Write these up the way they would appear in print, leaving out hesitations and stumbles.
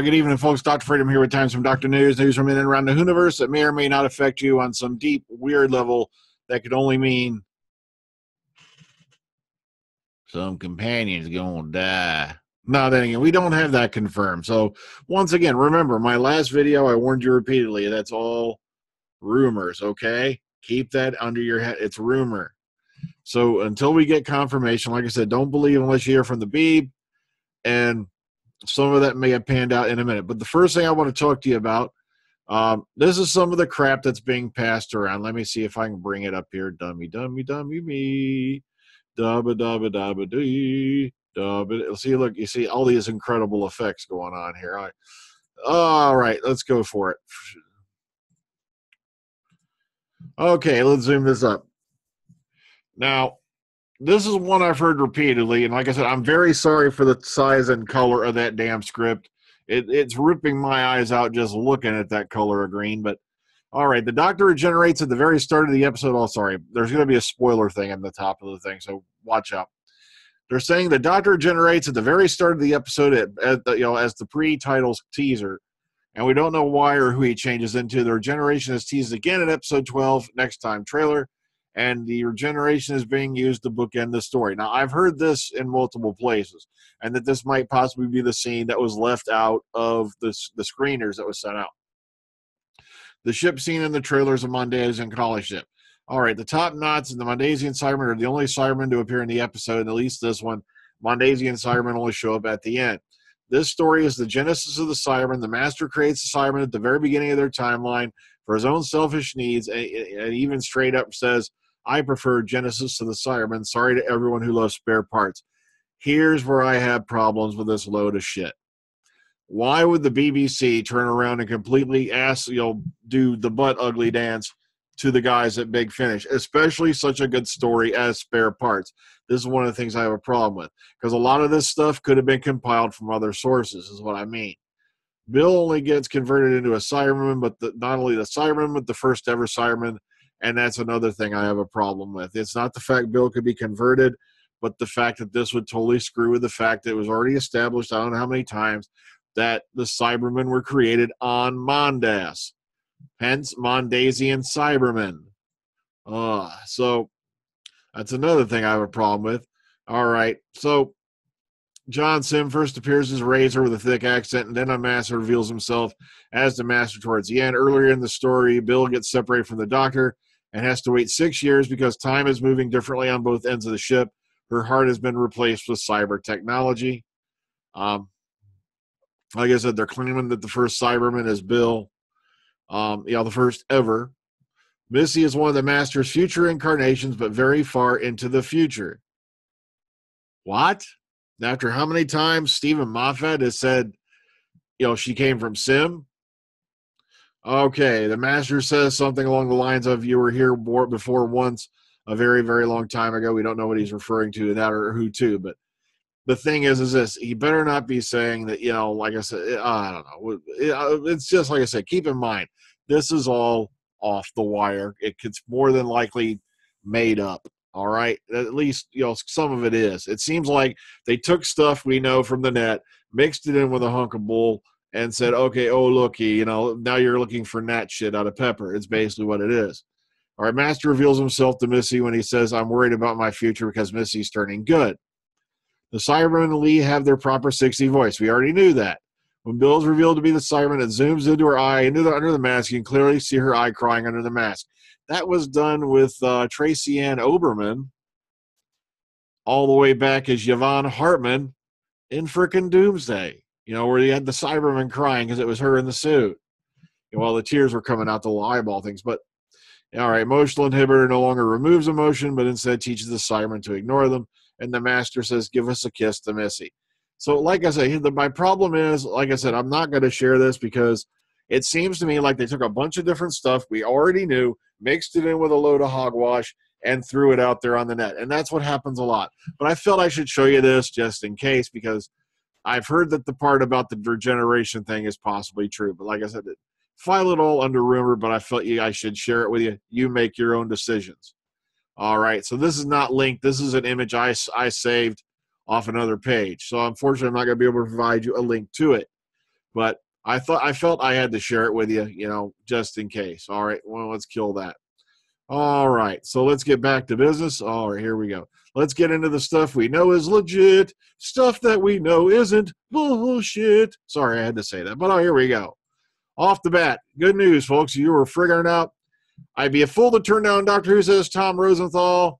Good evening, folks. Dr. Freedom here with Times from Dr. News. News from in and around the universe that may or may not affect you on some deep, weird level that could only mean some companions going to die. No, then again, we don't have that confirmed. So, once again, remember, my last video, I warned you repeatedly, that's all rumors, okay? Keep that under your head. It's rumor. So, until we get confirmation, like I said, don't believe unless you hear from the Beeb. And some of that may have panned out in a minute. But the first thing I want to talk to you about, this is some of the crap that's being passed around. Let me see if I can bring it up here. Dummy, dummy, dummy, me. Dubba, dubba, dubba, dee. Dubba. See, look, you see all these incredible effects going on here. All right, let's go for it. Okay, let's zoom this up. Now, this is one I've heard repeatedly, and like I said, I'm very sorry for the size and color of that damn script. It's ripping my eyes out just looking at that color of green, but all right, the Doctor regenerates at the very start of the episode. Oh, sorry, there's going to be a spoiler thing at the top of the thing, so watch out. They're saying the Doctor regenerates at the very start of the episode as the pre-titles teaser, and we don't know why or who he changes into. The regeneration is teased again in episode 12, next time trailer. And the regeneration is being used to bookend the story. Now, I've heard this in multiple places, and that this might possibly be the scene that was left out of the screeners that was sent out. The ship scene in the trailer is a Mondasian colony ship. All right, the top knots and the Mondasian Cybermen are the only Cybermen to appear in the episode, and at least this one. Mondasian Cybermen only show up at the end. This story is the genesis of the Cybermen. The Master creates the Cybermen at the very beginning of their timeline for his own selfish needs, and even straight up says, I prefer Genesis to the Cybermen. Sorry to everyone who loves spare parts. Here's where I have problems with this load of shit. Why would the BBC turn around and completely do the butt ugly dance to the guys at Big Finish, especially such a good story as Spare Parts? This is one of the things I have a problem with, because a lot of this stuff could have been compiled from other sources, is what I mean. Bill only gets converted into a Cyberman, but not only the Cyberman, but the first ever Cyberman. And that's another thing I have a problem with. It's not the fact Bill could be converted, but the fact that this would totally screw with the fact that it was already established, I don't know how many times, that the Cybermen were created on Mondas. Hence, Mondasian Cybermen. So that's another thing I have a problem with. All right, so John Sim first appears as Razor with a thick accent, and then a Master reveals himself as the Master towards the end. Earlier in the story, Bill gets separated from the Doctor and has to wait 6 years because time is moving differently on both ends of the ship. Her heart has been replaced with cyber technology. Like I said, they're claiming that the first Cyberman is Bill. The first ever. Missy is one of the Master's future incarnations, but very far into the future. What? After how many times Steven Moffat has said, she came from Sim? Okay, the Master says something along the lines of, you were here before once a very, very long time ago. We don't know what he's referring to, that or who to, but the thing is this, he better not be saying that, like I said, I don't know. It's just like I said, keep in mind, this is all off the wire. It's more than likely made up. All right, at least some of it is. It seems like they took stuff we know from the net, mixed it in with a hunk of bull, and said, "Okay, oh looky, now you're looking for Nat shit out of Pepper." It's basically what it is. All right, Master reveals himself to Missy when he says, "I'm worried about my future because Missy's turning good." The Cybermen and Lee have their proper 60 voice. We already knew that. When Bill is revealed to be the Cyberman, it zooms into her eye, under the mask. You can clearly see her eye crying under the mask. That was done with Tracy Ann Oberman all the way back as Yvonne Hartman in frickin' Doomsday, where you had the Cyberman crying because it was her in the suit. While the tears were coming out the little eyeball things. But, all right, emotional inhibitor no longer removes emotion, but instead teaches the Cyberman to ignore them. And the Master says, give us a kiss to Missy. So, like I said, my problem is, like I said, I'm not going to share this because it seems to me like they took a bunch of different stuff we already knew, mixed it in with a load of hogwash, and threw it out there on the net. And that's what happens a lot. But I felt I should show you this just in case, because I've heard that the part about the regeneration thing is possibly true. But like I said, file it all under rumor, but I felt I should share it with you. You make your own decisions. All right, so this is not linked. This is an image I saved off another page. So unfortunately, I'm not going to be able to provide you a link to it. But I felt I had to share it with you, you know, just in case. All right, well, let's kill that. All right, so let's get back to business. All right, here we go. Let's get into the stuff we know is legit, stuff that we know isn't bullshit. Sorry, I had to say that, but here we go. Off the bat, good news, folks. You were figuring out I'd be a fool to turn down Doctor Who, says Tom Rosenthal.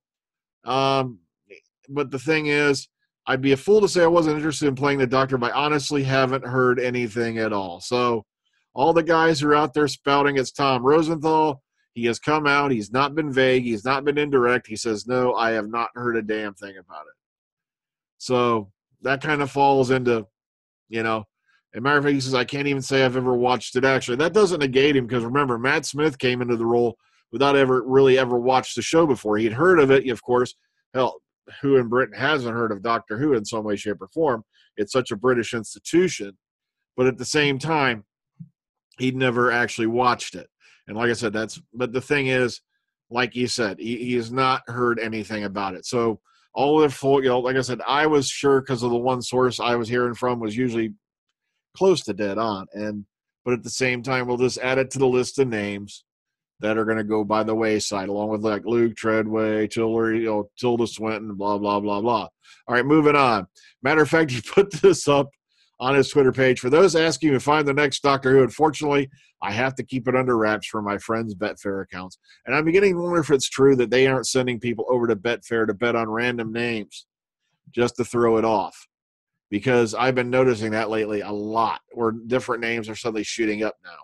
But the thing is, I'd be a fool to say I wasn't interested in playing the Doctor, but I honestly haven't heard anything at all. So all the guys who are out there spouting it's Tom Rosenthal, he has come out. He's not been vague. He's not been indirect. He says, no, I have not heard a damn thing about it. So that kind of falls into, you know, as a matter of fact, he says, I can't even say I've ever watched it actually. That doesn't negate him because remember, Matt Smith came into the role without ever watched the show before. He'd heard of it, of course. Hell, who in Britain hasn't heard of Doctor Who in some way, shape, or form? It's such a British institution. But at the same time, he'd never actually watched it. And like I said, but the thing is, like you said, he has not heard anything about it. So all of the folk, you know, like I said, I was sure because of the one source I was hearing from was usually close to dead on. But at the same time, we'll just add it to the list of names that are going to go by the wayside, along with like Luke Treadway, Tilda Swinton, blah, blah, blah, blah. All right, moving on. Matter of fact, he put this up on his Twitter page. For those asking to find the next Doctor Who, unfortunately, I have to keep it under wraps for my friends' Betfair accounts. And I'm beginning to wonder if it's true that they aren't sending people over to Betfair to bet on random names just to throw it off. Because I've been noticing that lately a lot, where different names are suddenly shooting up now.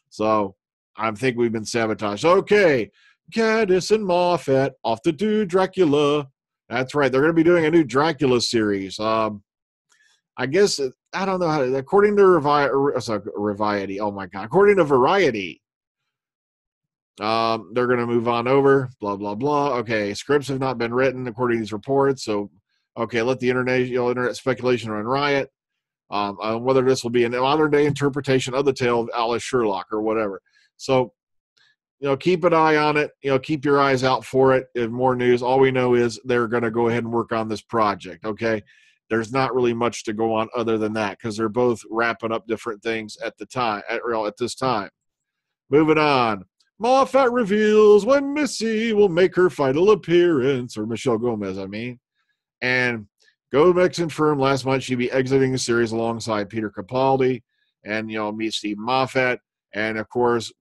So I think we've been sabotaged. Okay, Gaddis and Moffat off to do Dracula. That's right. They're going to be doing a new Dracula series. I guess, I don't know how to, according to Variety, oh my God, according to Variety, they're going to move on over, blah, blah, blah. Okay, scripts have not been written according to these reports, so, okay, let the internet speculation run riot on whether this will be a modern-day interpretation of the tale of Alice Sherlock or whatever. So, you know, keep an eye on it. You know, keep your eyes out for it. If more news, all we know is they're going to go ahead and work on this project, okay? There's not really much to go on other than that because they're both wrapping up different things at this time. Moving on. Moffat reveals when Missy will make her final appearance, or Michelle Gomez, I mean. And Gomez confirmed last month she'd be exiting the series alongside Peter Capaldi and, you know, meet Steven Moffat. And, of course,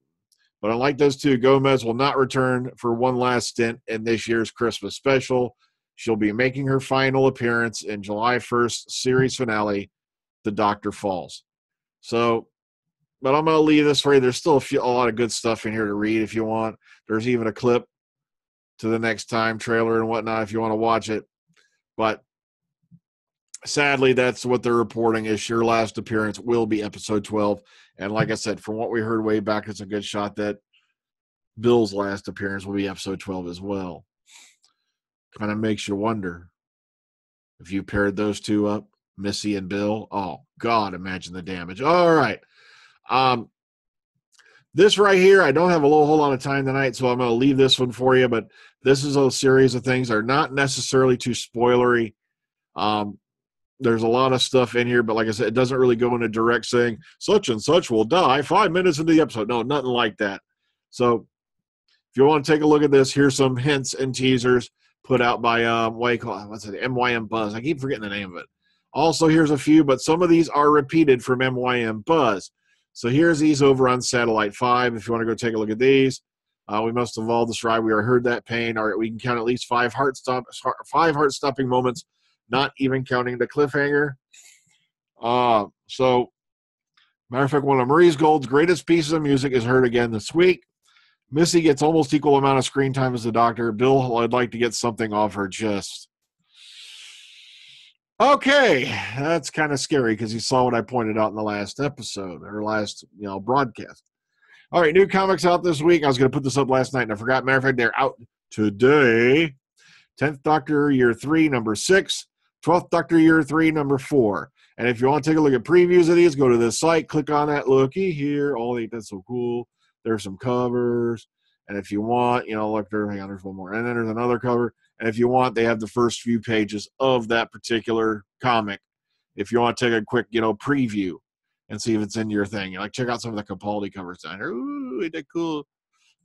but unlike those two, Gomez will not return for one last stint in this year's Christmas special. She'll be making her final appearance in July 1st series finale, The Doctor Falls. So, but I'm going to leave this for you. There's still a lot of good stuff in here to read if you want. There's even a clip to the next time trailer and whatnot if you want to watch it. But sadly, that's what they're reporting is your last appearance will be episode 12. And like I said, from what we heard way back, it's a good shot that Bill's last appearance will be episode 12 as well. Kind of makes you wonder if you paired those two up, Missy and Bill. Oh, God, imagine the damage. All right. This right here, I don't have a whole lot of time tonight, so I'm going to leave this one for you. But this is a series of things that are not necessarily too spoilery. There's a lot of stuff in here, but like I said, it doesn't really go into direct saying such and such will die 5 minutes into the episode. No, nothing like that. So if you want to take a look at this, here's some hints and teasers put out by MYM Buzz. I keep forgetting the name of it. Also, here's a few, but some of these are repeated from MYM Buzz. So here's these over on Satellite 5. If you want to go take a look at these, we must evolve this ride. We are heard that pain. All right, we can count at least five heart-stopping moments, not even counting the cliffhanger. So, matter of fact, one of Maurice Gold's greatest pieces of music is heard again this week. Missy gets almost equal amount of screen time as the Doctor. Bill, I'd like to get something off her chest. Okay, that's kind of scary because you saw what I pointed out in the last episode, or last, broadcast. All right, new comics out this week. I was going to put this up last night, and I forgot. Matter of fact, they're out today. 10th Doctor, Year 3, Number 6. 12th Doctor, Year 3, Number 4. And if you want to take a look at previews of these, go to this site, click on that. Looky here. That's so cool. There's some covers. And if you want, look there. Hang on, there's one more. And then there's another cover. And if you want, they have the first few pages of that particular comic. If you want to take a quick, preview. and see if it's in your thing. Like, check out some of the Capaldi covers down here. Ooh, ain't that cool?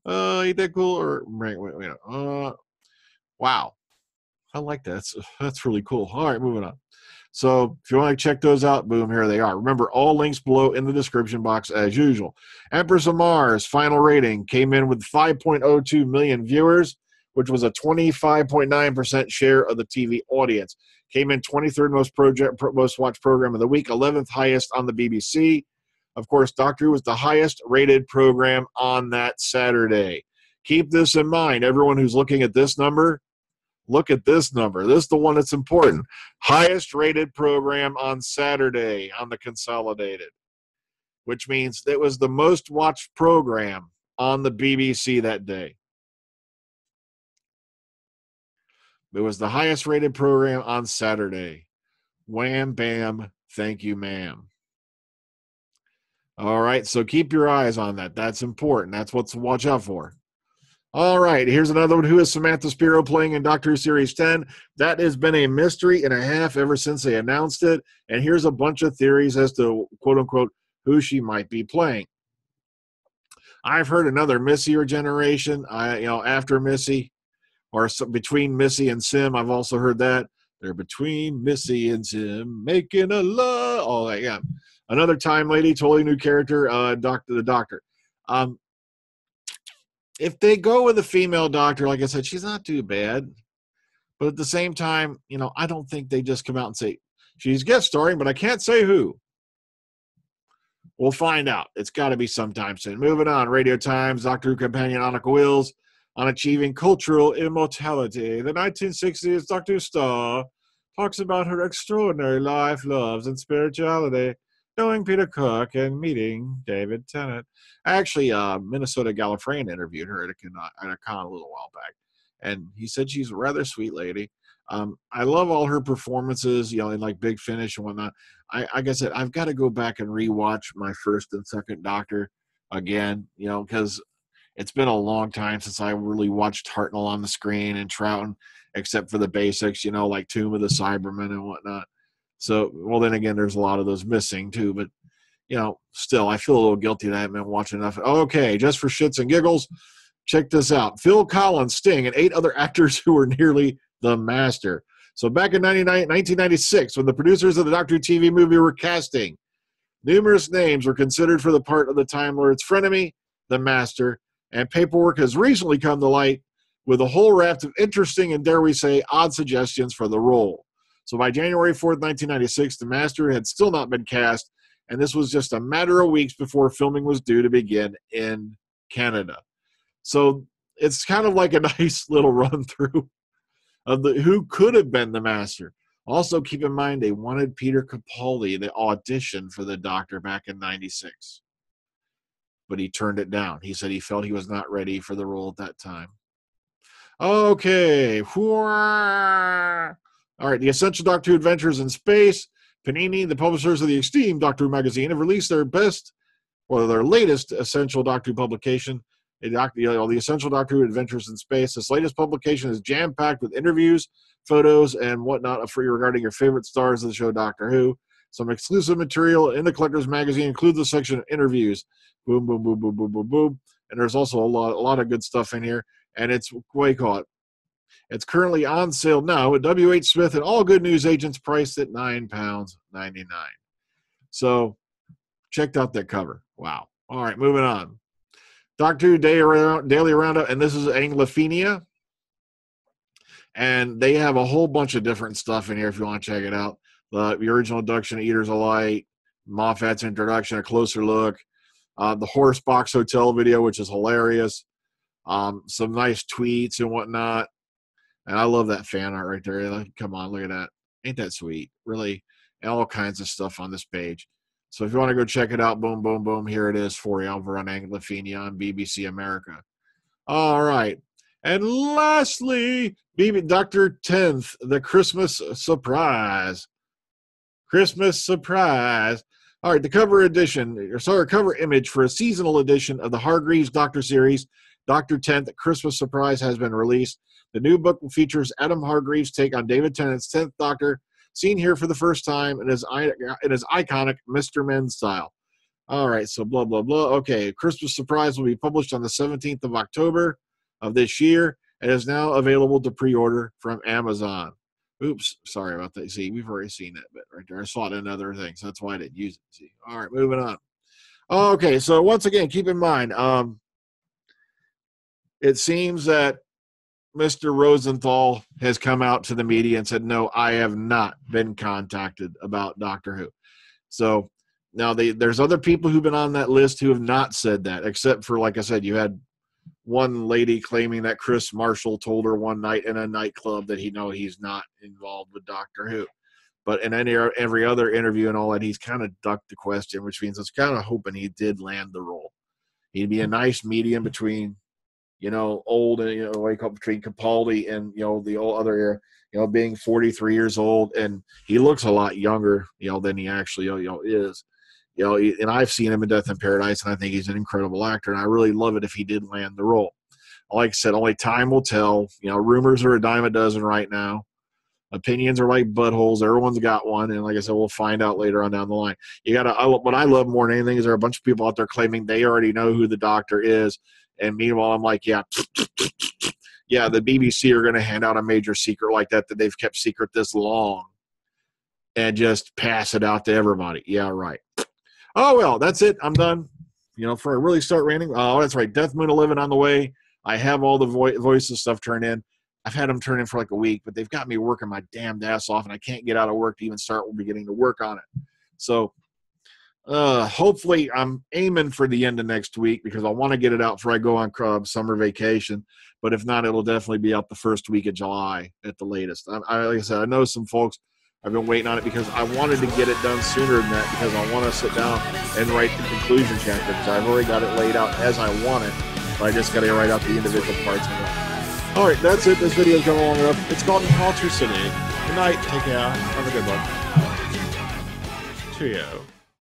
Ain't that cool? Or wow, I like that. That's really cool. All right, moving on. So if you want to check those out, boom, here they are. Remember, all links below in the description box as usual. Empress of Mars final rating came in with 5.02 million viewers, which was a 25.9% share of the TV audience. Came in 23rd most watched program of the week, 11th highest on the BBC. Of course, Doctor Who was the highest rated program on that Saturday. Keep this in mind, everyone who's looking at this number. Look at this number. This is the one that's important. Highest rated program on Saturday on the Consolidated, which means it was the most watched program on the BBC that day. It was the highest rated program on Saturday. Wham, bam, thank you, ma'am. All right, so keep your eyes on that. That's important. That's what to watch out for. All right, here's another one. Who is Samantha Spiro playing in Doctor Who Series 10? That has been a mystery and a half ever since they announced it. And here's a bunch of theories as to, quote-unquote, who she might be playing. I've heard another Missy regeneration, after Missy, or between Missy and Sim. I've also heard that. They're between Missy and Sim, making a love. All that, yeah. Another time lady, totally new character, the Doctor. If they go with a female doctor, like I said, she's not too bad. But at the same time, I don't think they just come out and say, she's guest starring, but I can't say who. We'll find out. It's got to be sometime soon. Moving on, Radio Times, Doctor Who companion Anneke Wills on achieving cultural immortality. The 1960s Doctor Who star talks about her extraordinary life, loves, and spirituality, knowing Peter Cook and meeting David Tennant. Actually, Minnesota Gallifreyan interviewed her at a con a little while back, and he said she's a rather sweet lady. I love all her performances, in like Big Finish and whatnot. Like I said, I've got to go back and rewatch my first and second Doctor again, because it's been a long time since I really watched Hartnell on the screen and Troughton, except for the basics, like Tomb of the Cybermen and whatnot. So, well, then again, there's a lot of those missing too, but still, I feel a little guilty that I haven't been watching enough. Okay, just for shits and giggles, check this out. Phil Collins, Sting, and 8 other actors who were nearly the Master. So back in 1996, when the producers of the Doctor Who TV movie were casting, numerous names were considered for the part of the Time Lord's frenemy, the Master, and paperwork has recently come to light with a whole raft of interesting and, dare we say, odd suggestions for the role. So by January 4th, 1996, the Master had still not been cast, and this was just a matter of weeks before filming was due to begin in Canada. So it's kind of like a nice little run through of who could have been the Master. Also, keep in mind, they wanted Peter Capaldi to audition for the Doctor back in 96. But he turned it down. He said he felt he was not ready for the role at that time. Okay. All right, the Essential Doctor Who Adventures in Space. Panini, the publishers of the esteemed Doctor Who magazine, have released their latest Essential Doctor Who publication, the Essential Doctor Who Adventures in Space. This latest publication is jam-packed with interviews, photos, and whatnot for you regarding your favorite stars of the show Doctor Who. Some exclusive material in the collector's magazine includes a section of interviews. Boom, boom, boom, boom, boom, boom, boom. And there's also a lot of good stuff in here. And it's, what do you call it? It's currently on sale now at W.H. Smith and all good news agents, priced at £9.99. So checked out that cover. Wow. All right, moving on. Doctor Who Daily Roundup, and this is Anglophenia. And they have a whole bunch of different stuff in here if you want to check it out. The original introduction of Eaters of Light, Moffat's introduction, a closer look, the Horse Box Hotel video, which is hilarious, some nice tweets and whatnot. And I love that fan art right there. Like, come on, look at that. Ain't that sweet? Really, and all kinds of stuff on this page. So if you want to go check it out, boom, boom, boom, here it is for you over on Anglophenia on BBC America. All right. And lastly, Dr. 10th, the Christmas surprise. Christmas surprise. All right, the cover image for a seasonal edition of the Hargreaves Doctor series, Dr. 10th, Christmas Surprise, has been released. The new book features Adam Hargreaves' take on David Tennant's 10th Doctor, seen here for the first time in his iconic Mr. Men style. All right, so blah, blah, blah. Okay, Christmas Surprise will be published on the 17th of October of this year and is now available to pre-order from Amazon. Oops, sorry about that. See, we've already seen that bit right there. I saw it in other things. That's why I didn't use it. See, all right, moving on. Okay, so once again, keep in mind, it seems that Mr. Rosenthal has come out to the media and said, no, I have not been contacted about Doctor Who. So now there's other people who've been on that list who have not said that, except for, like I said, you had one lady claiming that Chris Marshall told her one night in a nightclub that he's not involved with Doctor Who. But in every other interview and all that, he's kind of ducked the question, which means I was kind of hoping he did land the role. He'd be a nice medium between, old and, what you call between Capaldi and, the old other era, being 43 years old. And he looks a lot younger, than he actually, is. And I've seen him in Death in Paradise, and I think he's an incredible actor, and I really love it if he did land the role. Like I said, only time will tell. Rumors are a dime a dozen right now. Opinions are like buttholes. Everyone's got one, and like I said, we'll find out later on down the line. What I love more than anything is there are a bunch of people out there claiming they already know who the Doctor is, and meanwhile, I'm like, yeah, the BBC are going to hand out a major secret like that they've kept secret this long, and just pass it out to everybody. Yeah, right. Oh, well, that's it. I'm done. Before I really start ranting. Oh, that's right. Death Moon 11 on the way. I have all the voices stuff turned in. I've had them turn in for like a week, but they've got me working my damned ass off, and I can't get out of work to even start beginning to work on it. So hopefully I'm aiming for the end of next week because I want to get it out before I go on summer vacation. But if not, it'll definitely be out the first week of July at the latest. Like I said, I know some folks I've been waiting on it because I wanted to get it done sooner than that because I want to sit down and write the conclusion chapter because I've already got it laid out as I want it, but I just got to write out the individual parts of it. All right, that's it. This video is going long enough. It's called Culture City. Good night. Take care. Have a good one. Cheerio.